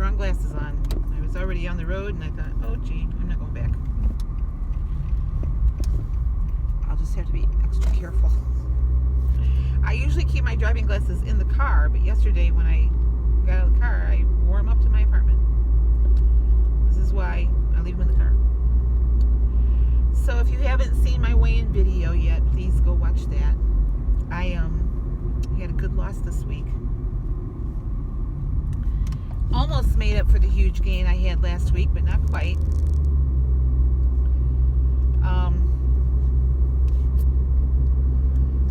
wrong glasses on. I was already on the road and I thought, oh gee, I'm not going back. I'll just have to be extra careful. I usually keep my driving glasses in the car, but yesterday when I got out of the car, I wore them up to my apartment. This is why I leave them in the car. So if you haven't seen my weigh-in video yet, please go watch that. I had a good loss this week. Almost made up for the huge gain I had last week, but not quite.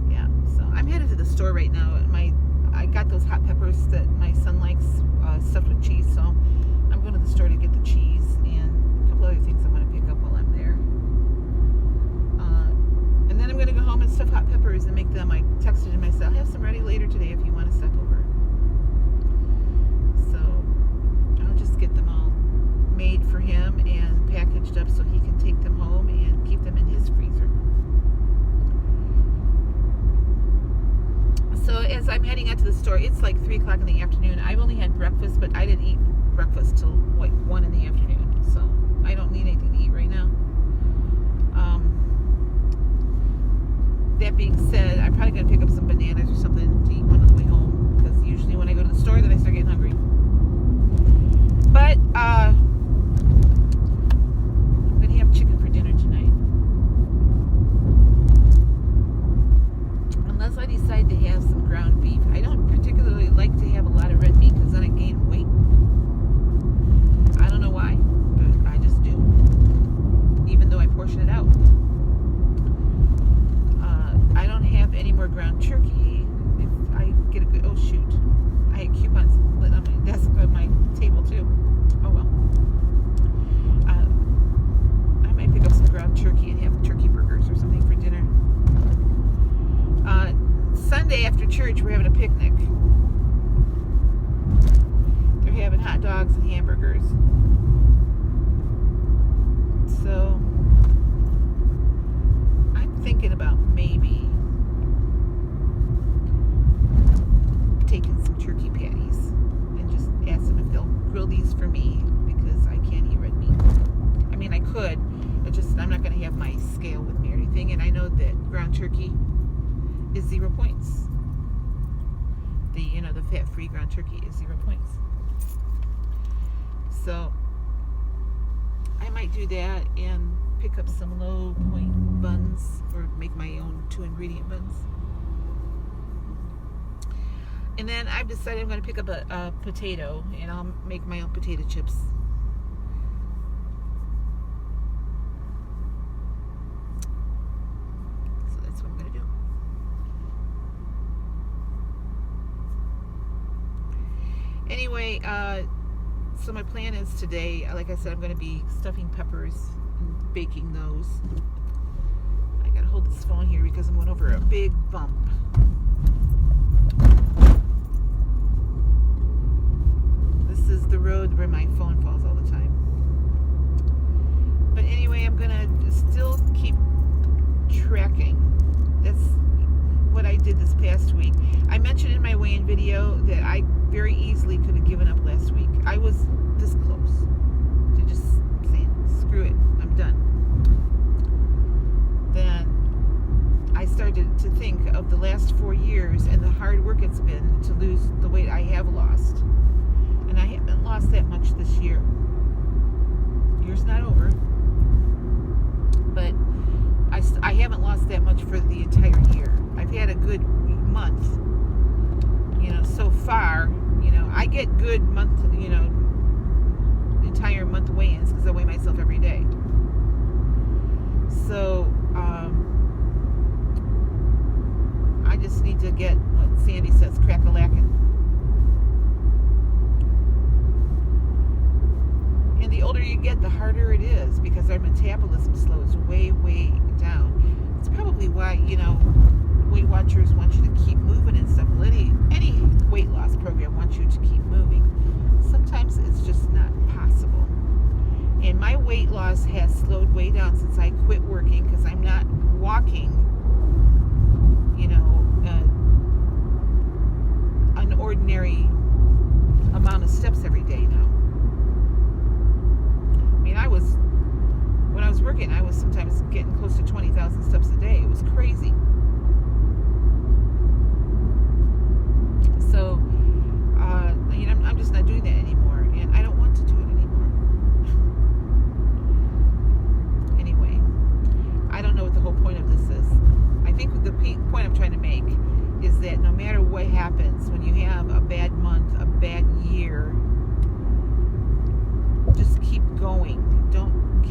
Yeah, so I'm headed to the store right now. I got those hot peppers that my son likes, stuffed with cheese, so I'm going to the store to get the cheese and a couple other things I want to pick up while I'm there. And then I'm going to go home and stuff hot peppers and make them. I texted him, I said, I'll have some ready later today if you want to step over. So I'll just get them all made for him and packaged up so he can take them home and keep them in his freezer. So as I'm heading out to the store, it's like 3 o'clock in the afternoon. I've only had breakfast, but I didn't eat breakfast till like 1 in the afternoon. So I don't need anything to eat right now. That being said, I'm probably going to pick up some bananas or something to eat on the way home, because usually when I go to the store, then I start getting hungry. But I'm going to have chicken for dinner tonight. Unless I decide to have some ground beef. I don't particularly like to have a lot of red meat because then I gain weight. I don't know why, but I just do. Even though I portion it out. I don't have any more ground turkey. If I get a good, oh shoot, I had coupons lit on my desk, on my table too. Oh well. I might pick up some ground turkey and have turkey burgers or something for dinner. Sunday after church, we're having a picnic. They're having hot dogs and hamburgers. So I'm thinking about maybe taking some turkey patties and just ask them if they'll grill these for me, because I can't eat red meat. I mean, I could, but just I'm not going to have my scale with me or anything, and I know that ground turkey is 0 points. The fat-free ground turkey is 0 points. So I might do that and pick up some low point buns, or make my own 2-ingredient buns. And then I've decided I'm going to pick up a potato, and I'll make my own potato chips. So that's what I'm going to do. Anyway, so my plan is today, like I said, I'm going to be stuffing peppers and baking those. I got to hold this phone here because I'm going over a big bump. This is the road where my phone falls all the time. But anyway, I'm going to still keep tracking. That's what I did this past week. I mentioned in my weigh-in video that I very easily could have given up last week. I was this close to just saying, screw it, I'm done. Then I started to think of the last 4 years and the hard work it's been to lose the weight I have lost. And I haven't lost that much this year. Year's not over. But I haven't lost that much for the entire year. I've had a good month, so far. I get good month, entire month weigh-ins because I weigh myself every day. So I just need to get what Sandy says, crack-a-lackin'. And the older you get, the harder it is, because our metabolism slows way, way down. It's probably why, Weight Watchers want you to keep moving and stuff. Well, any weight loss program wants you to keep moving. Sometimes it's just not possible. And my weight loss has slowed way down since I quit working, because I'm not walking, an ordinary amount of steps every day now.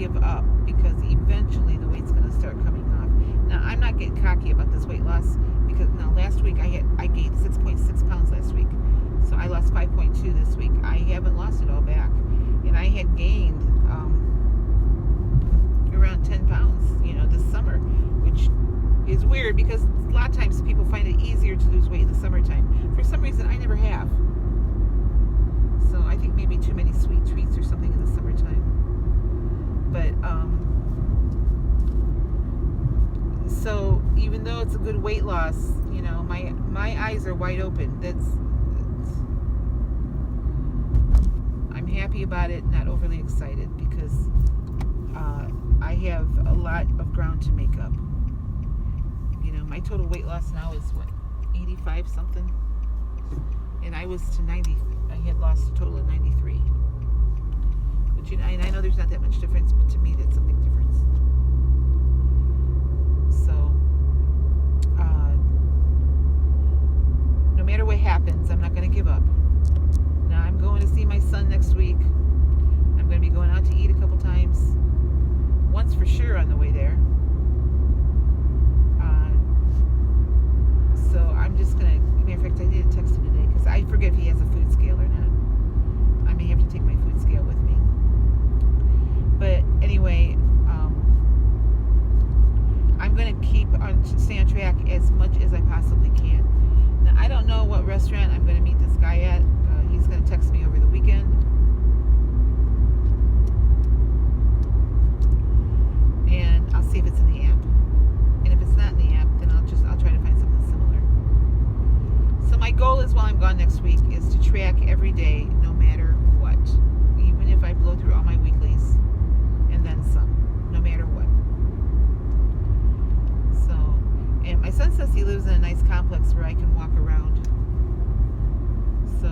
give up, because eventually the weight's going to start coming off. Now, I'm not getting cocky about this weight loss, because now last week I gained 6.6 pounds last week. So I lost 5.2 this week. I haven't lost it all back. And I had gained around 10 pounds, this summer, which is weird because a lot of times people find it easier to lose weight in the summertime. For some reason, I never have. So I think maybe too many sweet treats or something in the summertime. But, so even though it's a good weight loss, my eyes are wide open. I'm happy about it, not overly excited, because I have a lot of ground to make up. My total weight loss now is 85 something, and I was to 90. I had lost a total of 93. But and I know there's not that much difference, but to me that's a big difference. So no matter what happens, I'm not going to give up. Now I'm going to see my son next week. I'm going to be going out to eat a couple times. Once for sure on the way there. So I'm just going to, matter of fact, I need to text him today because I forget if he has a food scale or not. I may have to take my food scale with me. But anyway, I'm going to stay on track as much as I possibly can. Now, I don't know what restaurant I'm going to meet this guy at. He's going to text me over the weekend. And I'll see if it's in the app. And if it's not in the app, then I'll try to find something similar. So my goal is, while I'm gone next week, is to track every day, no matter what. Even if I blow through all my weeklies and then some, no matter what. So, and my son says he lives in a nice complex where I can walk around. So,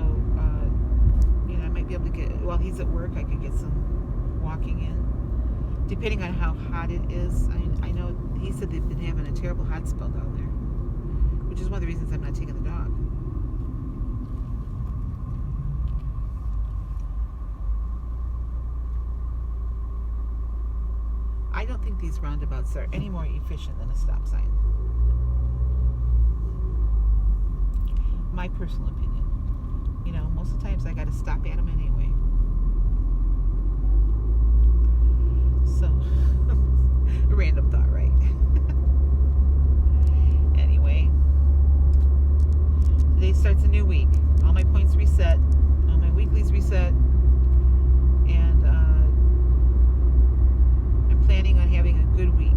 I might be able to get, while he's at work, I could get some walking in. Depending on how hot it is. I know he said they've been having a terrible hot spell down there, which is one of the reasons I'm not taking the dog. I don't think these roundabouts are any more efficient than a stop sign. My personal opinion. Most of the times I got to stop at them anyway. So, a random thought, right? Anyway, today starts a new week. All my points reset, all my weeklies reset, and I'm planning on having a good week.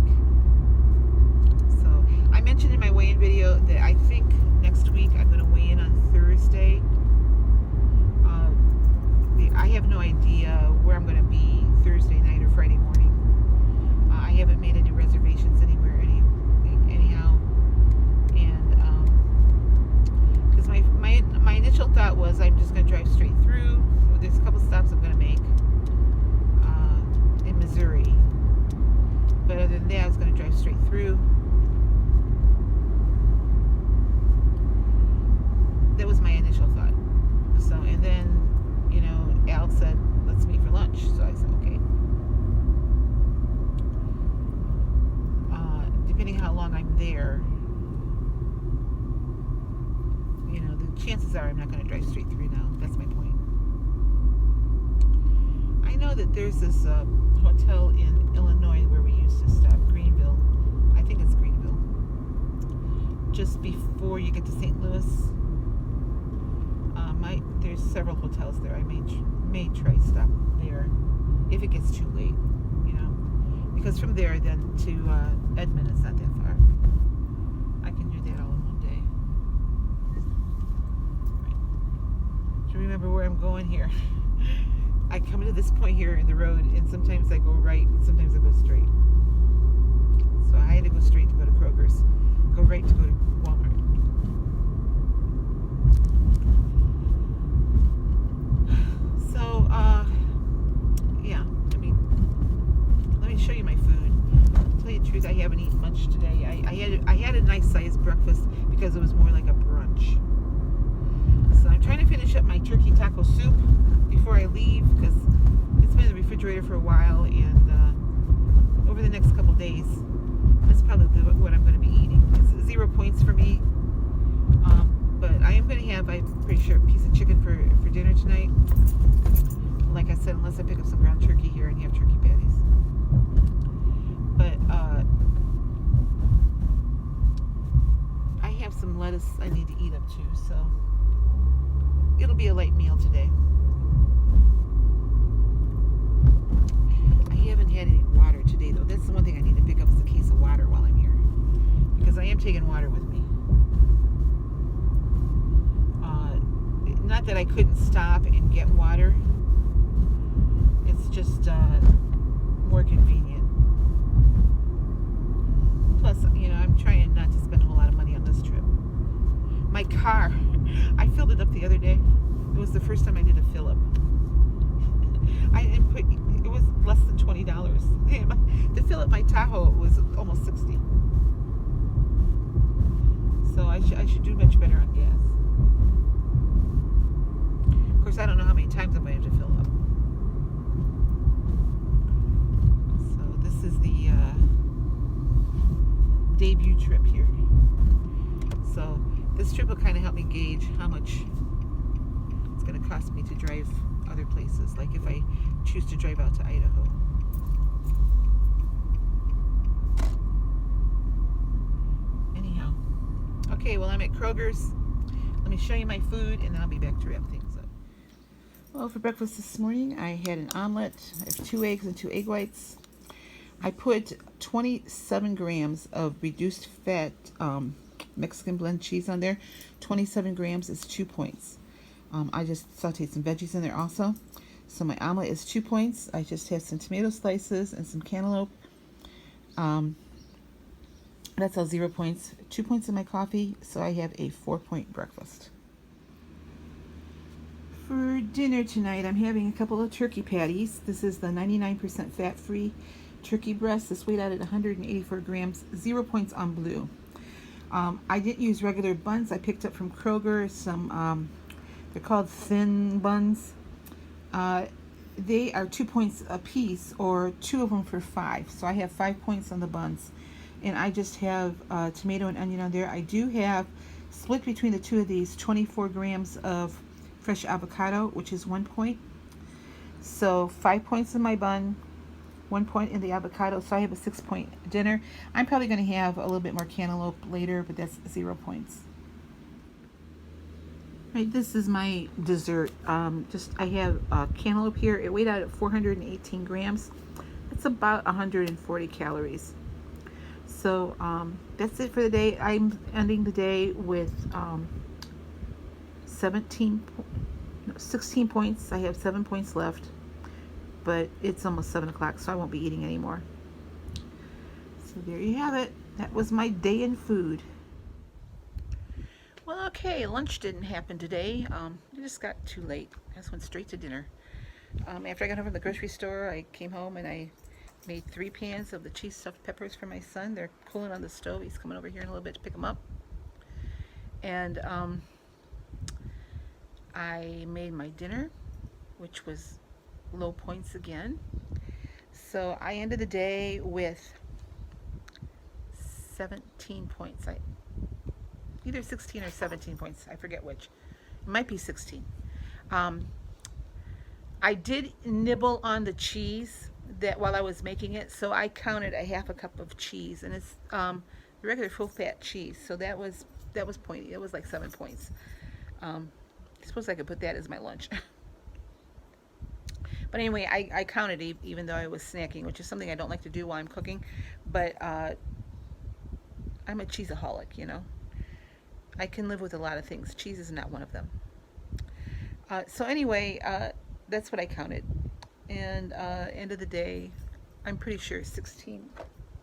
So, I mentioned in my weigh-in video that I think next week I'm going to weigh in on Thursday. I have no idea where I'm going to be Thursday night or Friday morning. I haven't made any reservations anywhere anyhow, and because my initial thought was I'm just going to drive straight through. There's a couple stops I'm going to make in Missouri, but other than that I was going to drive straight through. That was my initial thought. So, and then Al said, let's meet for lunch. So I said, okay. Depending how long I'm there, the chances are I'm not going to drive straight through now. That's my point. I know that there's this hotel in Illinois where we used to stop, Greenville. I think it's Greenville. Just before you get to St. Louis. There's several hotels there. I may try to stop there if it gets too late, because from there then to Edmond it's not that far. I can do that all in one day. Right. To remember where I'm going here. I come to this point here in the road, and sometimes I go right, and sometimes I go straight. So I had to go straight to go to Kroger's, go right to go to Walmart. So, yeah, let me show you my food. To tell you the truth, I haven't eaten much today. I had a nice sized breakfast because it was more like a brunch. So I'm trying to finish up my turkey taco soup before I leave, because it's been in the refrigerator for a while, and couple days. That's probably what I'm going to be eating. It's 0 points for me. But I am going to have, I'm pretty sure, a piece of chicken for dinner tonight. Like I said, unless I pick up some ground turkey here and have turkey patties. But I have some lettuce I need to eat up too, so it'll be a light meal today. I haven't had any water today, though. That's the one thing I need to pick up is a case of water while I'm here, because I am taking water with me. Not that I couldn't stop and get water. It's just more convenient. Plus, I'm trying not to spend a whole lot of money on this trip. My car, I filled it up the other day. It was the first time I did a fill up. It was less than $20. To fill up my Tahoe was almost $60. So I should do much better on gas. Of course, I don't know how many times I'm going to have to fill up. So this is the debut trip here. So this trip will kind of help me gauge how much it's going to cost me to drive other places, like if I choose to drive out to Idaho. Anyhow, okay, well, I'm at Kroger's. Let me show you my food and then I'll be back to wrap things up. Well, for breakfast this morning I had an omelet. I have 2 eggs and 2 egg whites. I put 27 grams of reduced fat Mexican blend cheese on there. 27 grams is 2 points. I just sauteed some veggies in there also. So my omelet is 2 points. I just have some tomato slices and some cantaloupe. That's all 0 points. 2 points in my coffee, so I have a 4-point breakfast. For dinner tonight, I'm having a couple of turkey patties. This is the 99% fat-free turkey breast. This weighed out at 184 grams, 0 points on blue. I didn't use regular buns. I picked up from Kroger some, they're called thin buns. They are 2 points a piece, or 2 of them for 5. So I have 5 points on the buns. And I just have tomato and onion on there. I do have, split between the two of these, 24 grams of fresh avocado, which is 1 point. So 5 points in my bun, 1 point in the avocado. So I have a 6-point dinner. I'm probably going to have a little bit more cantaloupe later, but that's 0 points. Right, this is my dessert. I have cantaloupe here. It weighed out at 418 grams. It's about 140 calories. So that's it for the day. I'm ending the day with 16 points. I have 7 points left, but it's almost 7 o'clock, so I won't be eating anymore. So there you have it. That was my day in food. Well, okay, lunch didn't happen today. It just got too late. I just went straight to dinner. After I got home from the grocery store, I came home and I made 3 pans of the cheese stuffed peppers for my son. They're cooling on the stove. He's coming over here in a little bit to pick them up. And I made my dinner, which was low points again. So I ended the day with 17 points. Either 16 or 17 points. I forget which. It might be 16. I did nibble on the cheese that while I was making it, so I counted a half a cup of cheese, and it's the regular full-fat cheese. So that was pointy. It was like 7 points. I suppose I could put that as my lunch. But anyway, I counted even though I was snacking, which is something I don't like to do while I'm cooking. But I'm a cheeseaholic, you know. I can live with a lot of things. Cheese is not one of them. So anyway, that's what I counted. And end of the day, I'm pretty sure 16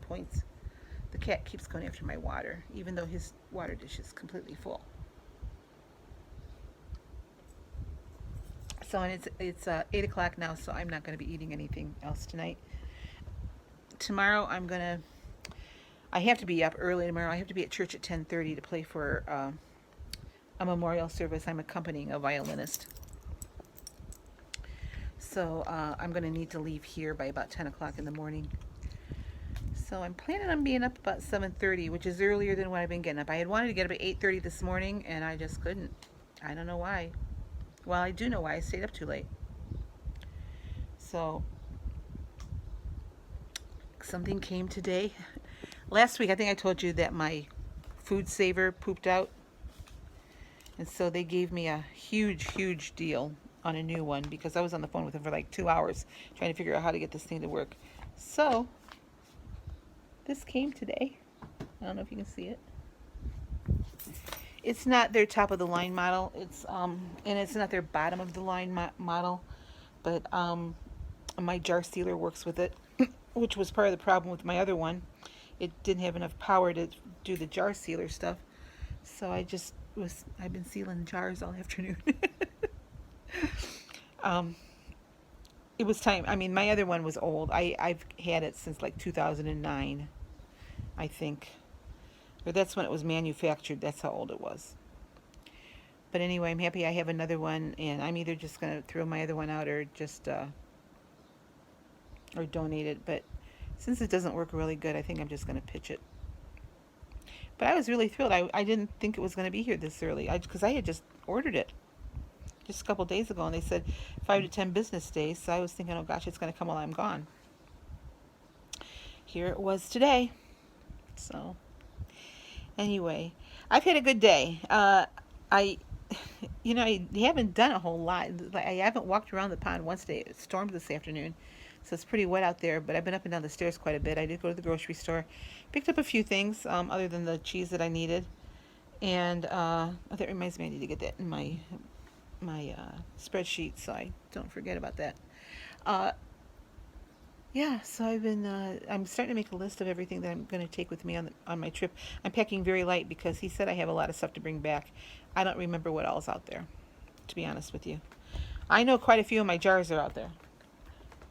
points. The cat keeps going after my water, even though his water dish is completely full. So and it's 8 o'clock now, so I'm not going to be eating anything else tonight. Tomorrow I have to be up early tomorrow. I have to be at church at 10:30 to play for a memorial service. I'm accompanying a violinist. So I'm going to need to leave here by about 10 o'clock in the morning. So I'm planning on being up about 7:30, which is earlier than what I've been getting up. I had wanted to get up at 8:30 this morning, and I just couldn't. I don't know why. Well, I do know why. I stayed up too late. So something came today. Last week, I think I told you that my food saver pooped out. And so they gave me a huge, huge deal on a new one because I was on the phone with them for like 2 hours trying to figure out how to get this thing to work. So this came today. I don't know if you can see it. It's not their top of the line model. And it's not their bottom of the line model, but my jar sealer works with it, which was part of the problem with my other one. It didn't have enough power to do the jar sealer stuff. So I've been sealing jars all afternoon. It was time. I mean, my other one was old. I've had it since like 2009, I think. Or that's when it was manufactured. That's how old it was. But anyway, I'm happy I have another one, and I'm either just going to throw my other one out or just or donate it. But since it doesn't work really good, I think I'm just going to pitch it. But I was really thrilled. I didn't think it was going to be here this early because I had just ordered it just a couple days ago, and they said 5 to 10 business days. So I was thinking, oh gosh, it's going to come while I'm gone. Here it was today. So anyway, I've had a good day. I haven't done a whole lot. I haven't walked around the pond once today. It stormed this afternoon, so it's pretty wet out there, but I've been up and down the stairs quite a bit. I did go to the grocery store, picked up a few things other than the cheese that I needed, and that reminds me I need to get that in my spreadsheet so I don't forget about that. Yeah, so I'm starting to make a list of everything that I'm going to take with me on my trip. I'm packing very light because he said I have a lot of stuff to bring back. I don't remember what all's out there, to be honest with you. I know quite a few of my jars are out there,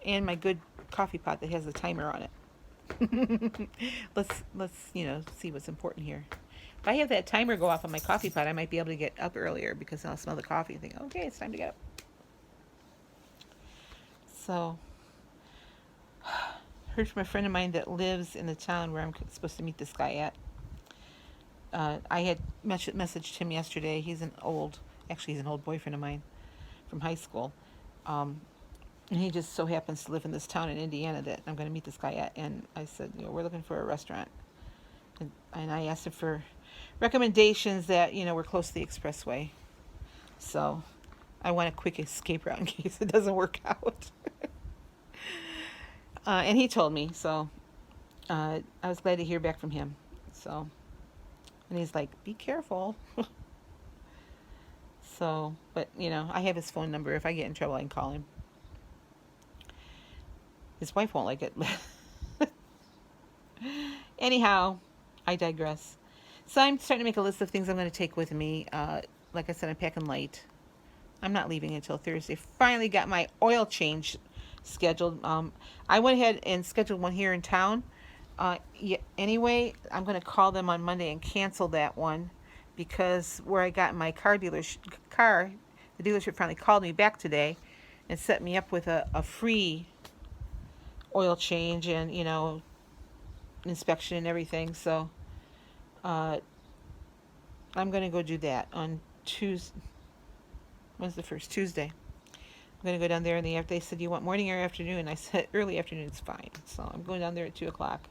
and my good coffee pot that has a timer on it. let's see what's important here. If I have that timer go off on my coffee pot, I might be able to get up earlier because I'll smell the coffee and think, okay, it's time to get up. So heard from a friend of mine that lives in the town where I'm supposed to meet this guy at. I had messaged him yesterday. He's an old boyfriend of mine from high school. And he just so happens to live in this town in Indiana that I'm going to meet this guy at. And I said, we're looking for a restaurant. And I asked him for recommendations that, were close to the expressway. So I want a quick escape route in case it doesn't work out. And he told me, so I was glad to hear back from him. So, and he's like, be careful. So, but I have his phone number. If I get in trouble, I can call him. His wife won't like it. Anyhow, I digress. So I'm starting to make a list of things I'm going to take with me. Like I said, I'm packing light. I'm not leaving until Thursday. Finally got my oil change scheduled. I went ahead and scheduled one here in town. Anyway, I'm going to call them on Monday and cancel that one because where I got my car, the dealership finally called me back today and set me up with a free oil change and, inspection and everything. So I'm going to go do that on Tuesday. When's the first? Tuesday. I'm going to go down there in the afternoon. They said, you want morning or afternoon? I said, early afternoon is fine. So I'm going down there at 2 o'clock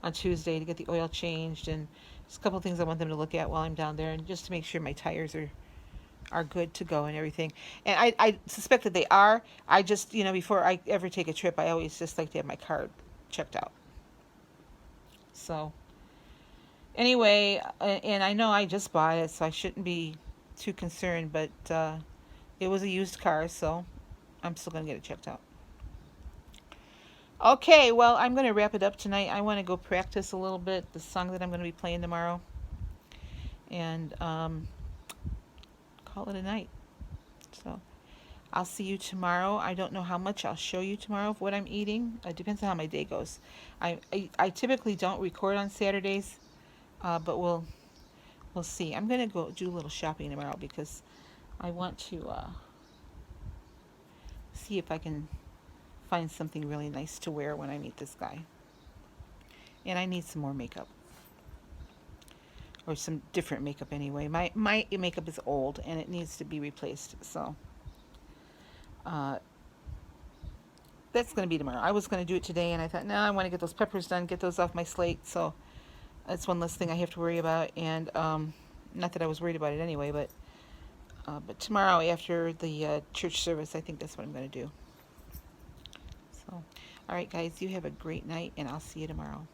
on Tuesday to get the oil changed. And just a couple of things I want them to look at while I'm down there. And just to make sure my tires are good to go and everything. And I suspect that they are. I just, before I ever take a trip, I always just like to have my car checked out. So anyway, and I know I just bought it, so I shouldn't be too concerned. But it was a used car, so I'm still going to get it checked out. Okay, well, I'm going to wrap it up tonight. I want to go practice a little bit, the song that I'm going to be playing tomorrow. And call it a night. So I'll see you tomorrow. I don't know how much I'll show you tomorrow of what I'm eating. It depends on how my day goes. I typically don't record on Saturdays, but we'll see. I'm going to go do a little shopping tomorrow because I want to see if I can find something really nice to wear when I meet this guy. and I need some more makeup. Or some different makeup anyway. My makeup is old and it needs to be replaced. So that's going to be tomorrow. I was going to do it today, and I thought, no, I want to get those peppers done, get those off my slate. So that's one less thing I have to worry about. And not that I was worried about it anyway, but tomorrow after the church service, I think that's what I'm going to do. So, all right, guys, you have a great night, and I'll see you tomorrow.